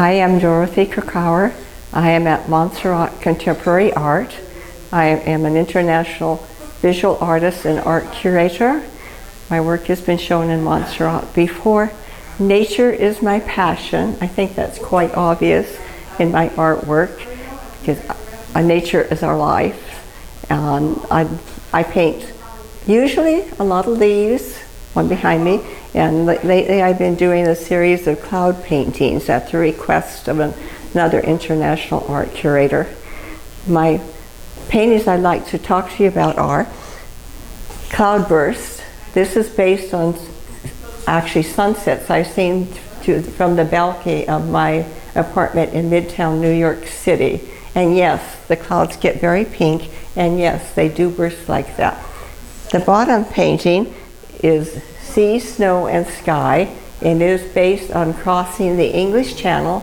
I am Dorothy Krakaauer. I am at Montserrat Contemporary Art. I am an international visual artist and art curator. My work has been shown in Montserrat before. Nature is my passion. I think that's quite obvious in my artwork because nature is our life. I paint usually a lot of leaves, one behind me, and lately I've been doing a series of cloud paintings at the request of another international art curator. My paintings I'd like to talk to you about are Cloudburst. This is based on actually sunsets I've seen from the balcony of my apartment in Midtown New York City. And yes, the clouds get very pink, and yes, they do burst like that. The bottom painting is Sea, Snow, and Sky, and it is based on crossing the English Channel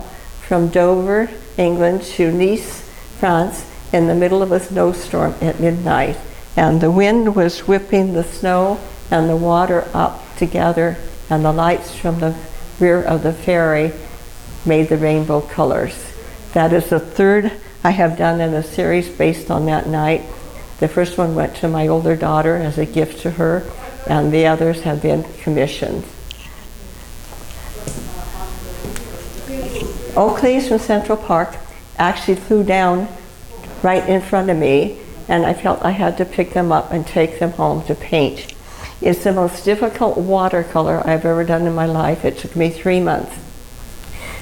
from Dover, England to Nice, France, in the middle of a snowstorm at midnight. And the wind was whipping the snow and the water up together, and the lights from the rear of the ferry made the rainbow colors. That is the third I have done in a series based on that night. The first one went to my older daughter as a gift to her, and the others have been commissioned. Oak leaves from Central Park actually flew down right in front of me, and I felt I had to pick them up and take them home to paint. It's the most difficult watercolor I've ever done in my life. It took me 3 months.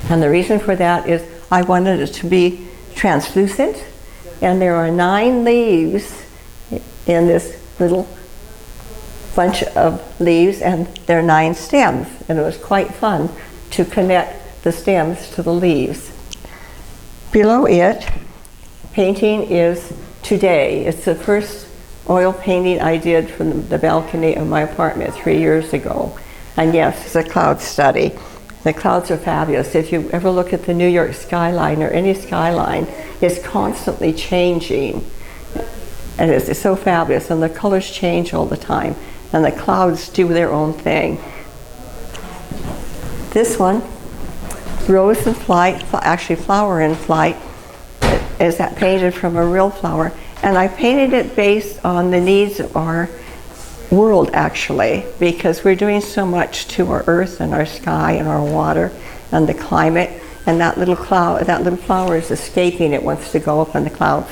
And the reason for that is I wanted it to be translucent, and there are 9 leaves in this little bunch of leaves, and there are 9 stems, and it was quite fun to connect the stems to the leaves. Below it, painting is Today. It's the first oil painting I did from the balcony of my apartment 3 years ago. And yes, it's a cloud study. The clouds are fabulous. If you ever look at the New York skyline or any skyline, it's constantly changing. And it's so fabulous, and the colors change all the time, and the clouds do their own thing. This one, Rose in Flight, actually Flower in Flight, is that painted from a real flower. And I painted it based on the needs of our world, actually, because we're doing so much to our earth and our sky and our water and the climate, and that little cloud, that little flower is escaping. It wants to go up in the clouds.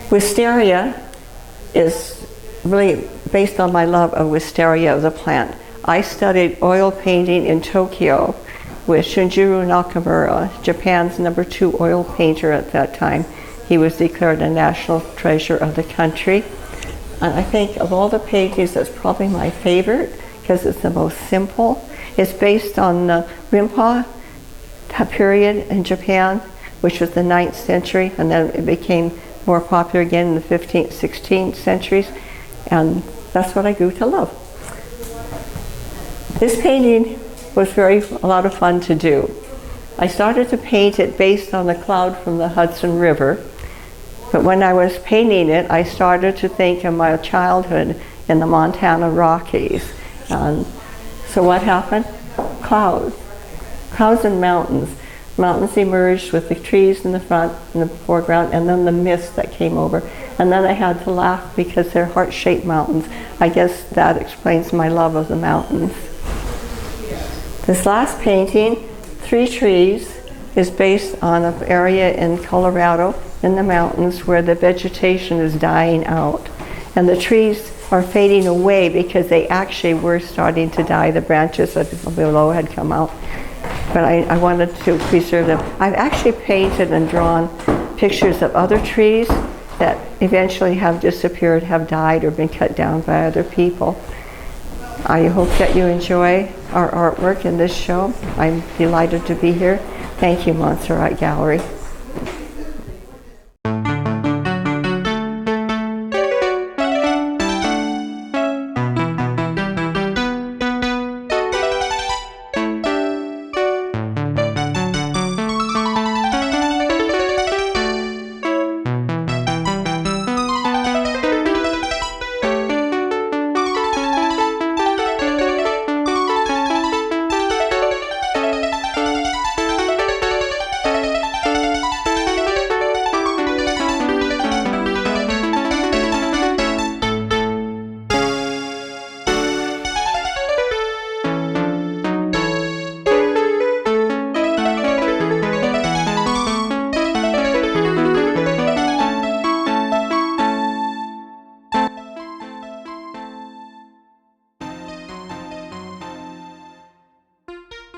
Wisteria is really based on my love of wisteria, the plant. I studied oil painting in Tokyo with Shunjiro Nakamura, Japan's #2 oil painter at that time. He was declared a national treasure of the country. And I think of all the paintings, that's probably my favorite because it's the most simple. It's based on the Rinpa period in Japan, which was the 9th century, and then it became more popular again in the 15th, 16th centuries, and that's what I grew to love. This painting was a lot of fun to do. I started to paint it based on the cloud from the Hudson River, but when I was painting it, I started to think of my childhood in the Montana Rockies. So what happened? Clouds and mountains. Mountains emerged with the trees in the front, in the foreground, and then the mist that came over. And then I had to laugh because they're heart-shaped mountains. I guess that explains my love of the mountains. This last painting, Three Trees, is based on an area in Colorado in the mountains where the vegetation is dying out. And the trees are fading away because they actually were starting to die. The branches below had come out. But I wanted to preserve them. I've actually painted and drawn pictures of other trees that eventually have disappeared, have died, or been cut down by other people. I hope that you enjoy our artwork in this show. I'm delighted to be here. Thank you, Montserrat Gallery.